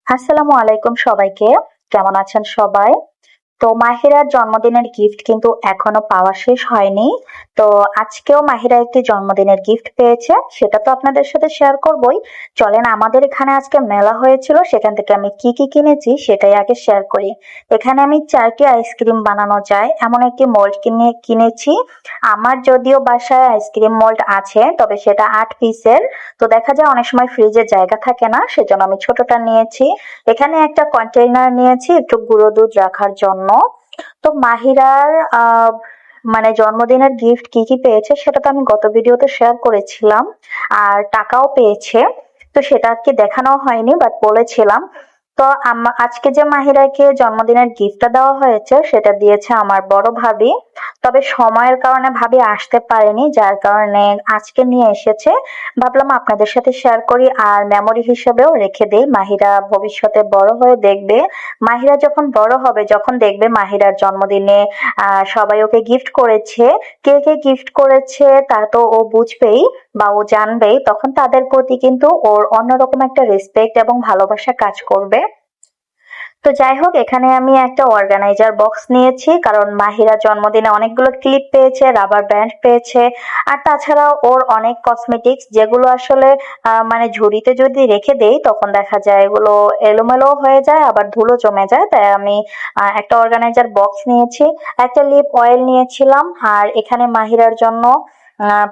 আসসালামু আলাইকুম সবাইকে। কেমন আছেন সবাই? তো মাহিরার জন্মদিনের গিফট কিন্তু এখনো পাওয়া শেষ হয়নি। তো আজকেও মাহিরা একটি জন্মদিনের গিফট পেয়েছে, সেটা তো আপনাদের সাথে শেয়ার করবই। চলেন, আমাদের এখানে আজকে মেলা হয়েছিল, সেখান থেকে আমি কি কি কিনেছি সেটাই আগে শেয়ার করি। এখানে আমি 4টি আইসক্রিম বানানো যায় এমন একটি মোল্ড কিনেছি। আমার যদিও বাসায় আইসক্রিম মোল্ড আছে, তবে সেটা 8 পিসের। তো দেখা যায় অনেক সময় ফ্রিজে জায়গা থাকে না, সেজন্য আমি ছোটটা নিয়েছি। এখানে একটা কন্টেইনার নিয়েছি একটু গুঁড়ো দুধ রাখার জন্য। তো মাহিরার মানে জন্মদিনের গিফট কি কি পেয়েছে সেটা তো আমি গত ভিডিওতে শেয়ার করেছিলাম। আর টাকাও পেয়েছে, তো সেটা আর কি দেখানো হয়নি, বাট বলেছিলাম। তো আজকে যে মাহিরাকে জন্মদিনের গিফটটা দেওয়া হয়েছে সেটা দিয়েছে আমার বড় ভাবি। তবে সময়ের কারণে ভাবি আসতে পারেনি, যার কারণে আজকে নিয়ে এসেছে। ভাবলাম আপনাদের সাথে শেয়ার করি আর মেমোরি হিসেবেও রেখে দেই। মাহিরা ভবিষ্যতে বড় হয়ে দেখবে, মাহিরা যখন বড় হবে, যখন দেখবে মাহিরার জন্মদিনে সবাই ওকে গিফট করেছে, কে কে গিফট করেছে তা তো ও বুঝবেই বা ও জানবেই, তখন তাদের প্রতি কিন্তু ওর অন্যরকম একটা রেসপেক্ট এবং ভালোবাসা কাজ করবে। তো যাই হোক, এখানে আমি একটা অর্গানাইজার বক্স নিয়েছি, কারণ মাহিরা জন্মদিনে অনেকগুলো ক্লিপ পেয়েছে, রাবার ব্যান্ড পেয়েছে। আর তাছাড়াও ওর অনেক কসমেটিক্স, যেগুলো আসলে মানে ঝুড়িতে যদি রেখে দেই তখন দেখা যায় এগুলো এলোমেলো হয়ে যায়, আবার ধুলো জমে যায়। তাই আমি একটা অর্গানাইজার বক্স নিয়েছি। একটা লিপ অয়েল নিয়েছিলাম। আর এখানে মাহিরার জন্য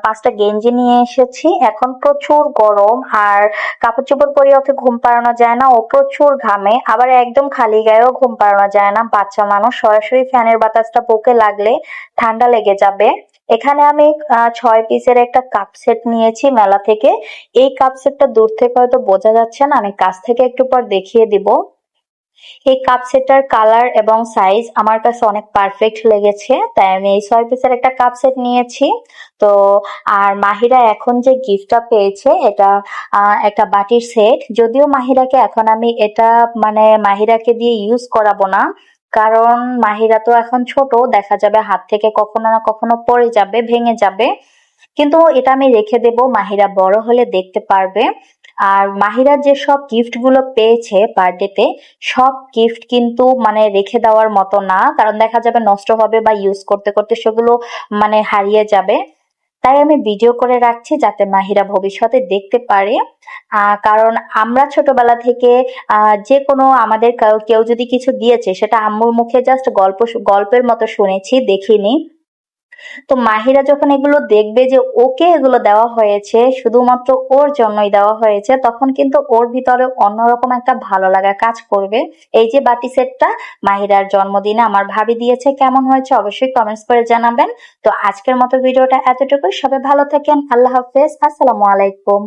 5টা গেঞ্জি নিয়ে এসেছি। এখন প্রচুর গরম, আর কাপড় চোপড় পরে ওকে ঘুম পাড়ানো যায় না, ও প্রচুর ঘামে। আবার একদম খালি গায়েও ঘুম পাড়ানো যায় না, বাচ্চা মানুষ, সরাসরি ফ্যানের বাতাসটা বুকে লাগলে ঠান্ডা লেগে যাবে। এখানে আমি 6 পিসের একটা কাপ সেট নিয়েছি মেলা থেকে। এই কাপ সেটটা দূর থেকে হয়তো বোঝা যাচ্ছে না, আমি কাছ থেকে একটু পর দেখিয়ে দিব। এই কাপ সেটটার কালার এবং সাইজ আমার কাছে অনেক পারফেক্ট লেগেছে, তাই আমি এই 6 পিসের একটা কাপ সেট নিয়েছি। তো আর মাহিরা এখন যে গিফটটা পেয়েছে এটা একটা বাটির সেট। যদিও মাহিরাকে এখন আমি এটা মানে মাহিরাকে দিয়ে ইউজ করাবো না, কারণ মাহিরা তো এখন ছোট, দেখা যাবে হাত থেকে কখনো না কখনো পড়ে যাবে, ভেঙে যাবে। কিন্তু এটা আমি রেখে দেব, মাহিরা বড় হলে দেখতে পারবে। আর মাহিরা যেসব গিফট গুলো পেয়েছে বার্থডেতে, সব গিফট কিন্তু মানে রেখে দেওয়ার মতো না, কারণ দেখা যাবে নষ্ট হবে বা ইউজ করতে করতে সেগুলো মানে হারিয়ে যাবে। তাই আমি ভিডিও করে রাখছি যাতে মাহিরা ভবিষ্যতে দেখতে পারে। কারণ আমরা ছোটবেলা থেকে যে কোনো আমাদের কেউ যদি কিছু দিয়েছে সেটা আম্মুর মুখে জাস্ট গল্পের মতো শুনেছি, দেখিনি। তো মাহিরা যখন এগুলো দেখবে যে ওকে এগুলো দেওয়া হয়েছে, শুধুমাত্র ওর জন্যই দেওয়া হয়েছে, তখন কিন্তু ওর ভিতরে অন্যরকম একটা ভালো লাগা কাজ করবে। এই যে বাটি সেটটা মাহিরার জন্মদিনে আমার ভাবি দিয়েছে, কেমন হয়েছে অবশ্যই কমেন্টস করে জানাবেন। তো আজকের মতো ভিডিওটা এতটুকুই। সবাই ভালো থাকেন, আল্লাহ হাফেজ, আসসালামু আলাইকুম।